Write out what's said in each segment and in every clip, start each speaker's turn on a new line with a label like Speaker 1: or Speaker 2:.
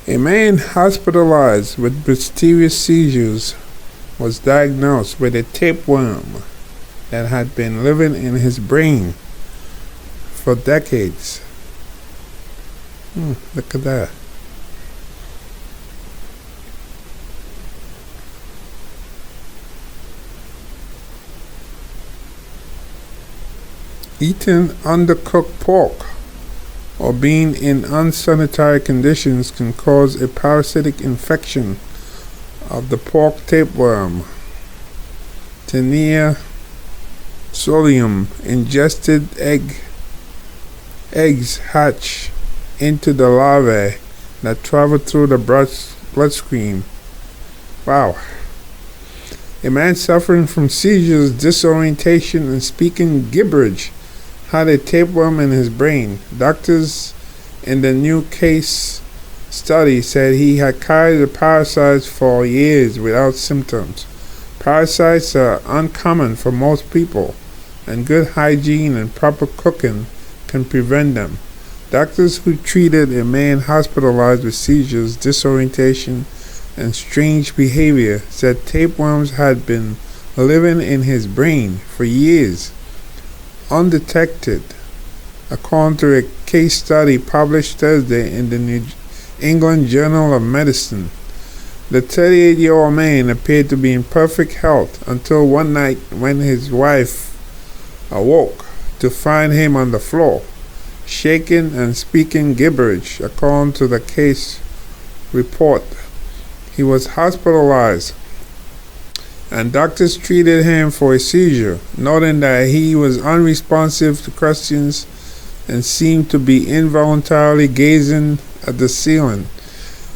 Speaker 1: A man hospitalized with mysterious seizures was diagnosed with a tapeworm that had been living in his brain for decades. Look at that. Eating undercooked pork or being in unsanitary conditions can cause a parasitic infection of the pork tapeworm. Tinea solium. Ingested eggs hatch into the larvae that travel through the bloodstream. Wow. A man suffering from seizures, disorientation, and speaking gibberish had a tapeworm in his brain. Doctors in the new case study said he had carried the parasites for years without symptoms. Parasites are uncommon for most people, and good hygiene and proper cooking can prevent them. Doctors who treated a man hospitalized with seizures, disorientation, and strange behavior said tapeworms had been living in his brain for years, undetected, according to a case study published Thursday in the New England Journal of Medicine. The 38-year-old man appeared to be in perfect health until one night when his wife awoke to find him on the floor, shaking and speaking gibberish, according to the case report. He was hospitalized, and doctors treated him for a seizure, noting that he was unresponsive to questions and seemed to be involuntarily gazing at the ceiling.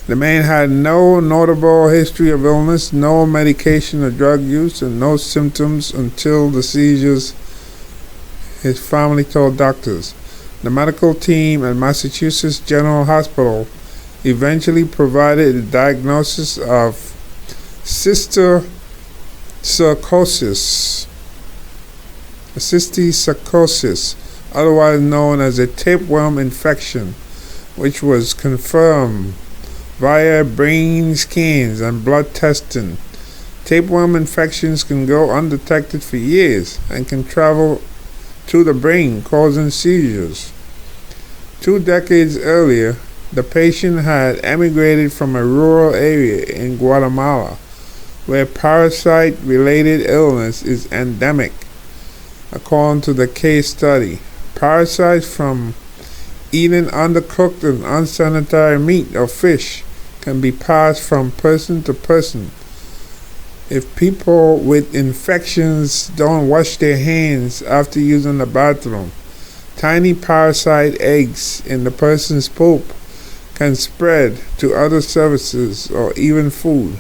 Speaker 1: The man had no notable history of illness, no medication or drug use, and no symptoms until the seizures, his family told doctors. The medical team at Massachusetts General Hospital eventually provided a diagnosis of cysticercosis, otherwise known as a tapeworm infection, which was confirmed via brain scans and blood testing. Tapeworm infections can go undetected for years and can travel to the brain, causing seizures. 2 decades earlier, the patient had emigrated from a rural area in Guatemala where parasite-related illness is endemic, according to the case study. Parasites from eating undercooked and unsanitary meat or fish can be passed from person to person. If people with infections don't wash their hands after using the bathroom, tiny parasite eggs in the person's poop can spread to other surfaces or even food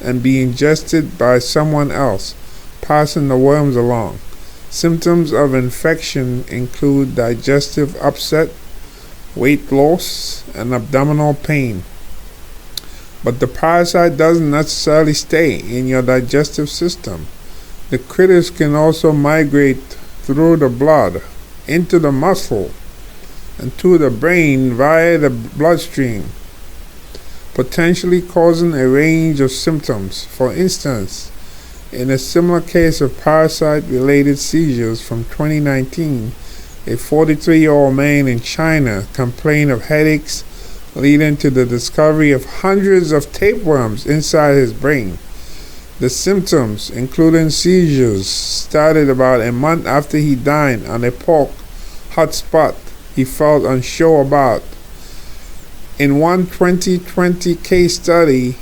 Speaker 1: and be ingested by someone else, passing the worms along. Symptoms of infection include digestive upset, weight loss, and abdominal pain. But the parasite doesn't necessarily stay in your digestive system. The critters can also migrate through the blood, into the muscle, and to the brain via the bloodstream, potentially causing a range of symptoms. For instance, in a similar case of parasite-related seizures from 2019, a 43-year-old man in China complained of headaches, leading to the discovery of hundreds of tapeworms inside his brain. The symptoms, including seizures, started about a month after he dined on a pork hotspot he felt unsure about. In one 2020 case study,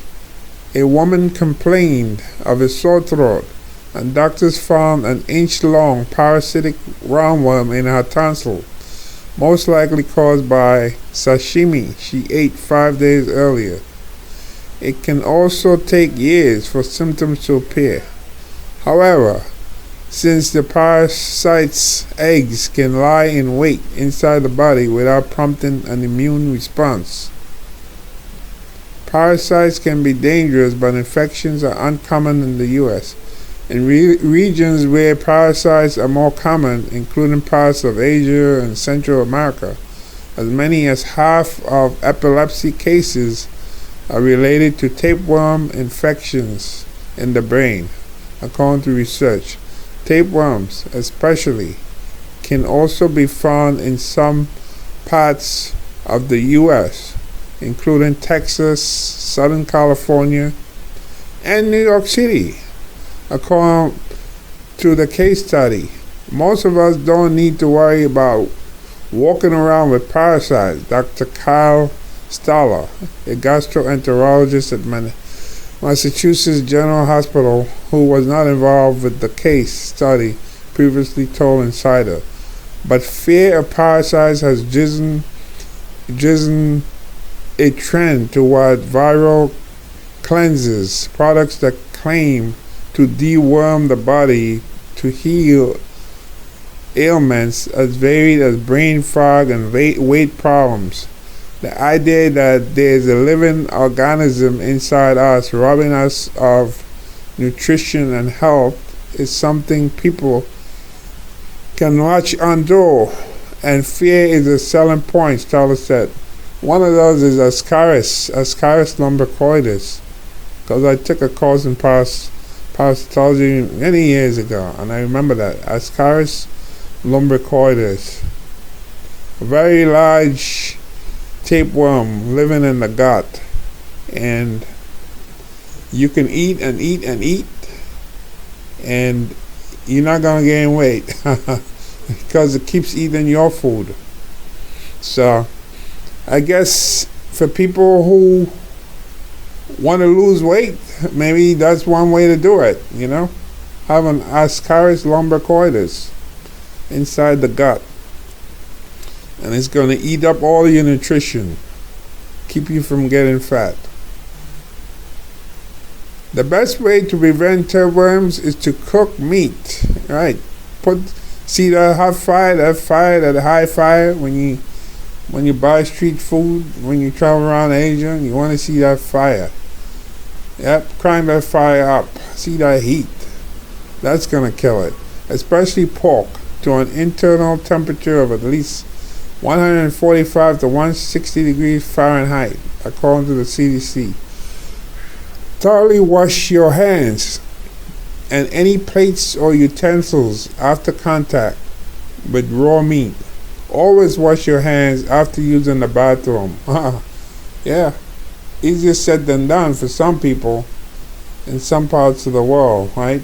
Speaker 1: a woman complained of a sore throat, and doctors found an inch-long parasitic roundworm in her tonsil, most likely caused by sashimi she ate 5 days earlier. It can also take years for symptoms to appear. However, since the parasite's eggs can lie in wait inside the body without prompting an immune response, parasites can be dangerous, but infections are uncommon in the U.S. In regions where parasites are more common, including parts of Asia and Central America, as many as half of epilepsy cases are related to tapeworm infections in the brain, according to research. Tapeworms, especially, can also be found in some parts of the U.S., including Texas, Southern California, and New York City. According to the case study, most of us don't need to worry about walking around with parasites. Dr. Kyle Stoller, a gastroenterologist at Massachusetts General Hospital, who was not involved with the case study, previously told Insider. But fear of parasites has driven a trend toward viral cleanses, products that claim to deworm the body to heal ailments as varied as brain fog and weight problems. The idea that there is a living organism inside us robbing us of nutrition and health is something people can watch undo, and fear is a selling point, Stoller said. One of those is Ascaris lumbricoides, because I took a course in parasitology many years ago, and I remember that. Ascaris lumbricoides, a very large tapeworm living in the gut, and you can eat and eat and eat, and you're not going to gain weight because it keeps eating your food. So I guess for people who want to lose weight, maybe that's one way to do it, have an Ascaris lumbricoides inside the gut, and it's going to eat up all your nutrition, keep you from getting fat. The best way to prevent tapeworms is to cook meat, right? See that hot fire, that high fire when you buy street food, when you travel around Asia, you want to see that fire. Yep, climb that fire up. See that heat. That's going to kill it. Especially pork, to an internal temperature of at least 145 to 160 degrees Fahrenheit, according to the CDC. Thoroughly wash your hands and any plates or utensils after contact with raw meat. Always wash your hands after using the bathroom. Yeah, easier said than done for some people in some parts of the world, right?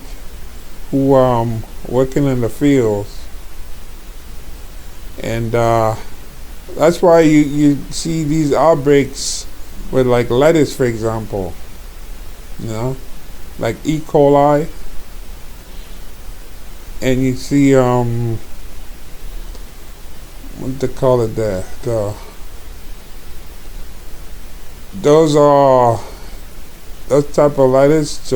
Speaker 1: Who working in the fields, and that's why you see these outbreaks with like lettuce, for example. Like E. coli, and you see what they call it there. Those type of lettuce,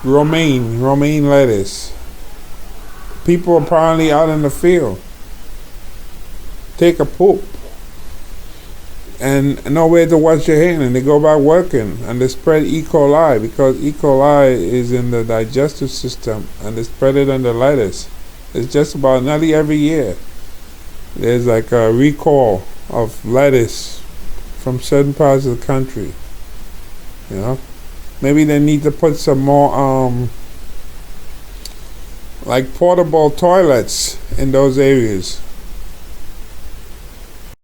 Speaker 1: romaine lettuce. People apparently out in the field take a poop and nowhere to wash your hand, and they go back working and they spread E. coli, because E. coli is in the digestive system, and they spread it on the lettuce. It's just about nearly every year there's like a recall of lettuce from certain parts of the country. Maybe they need to put some more like portable toilets in those areas,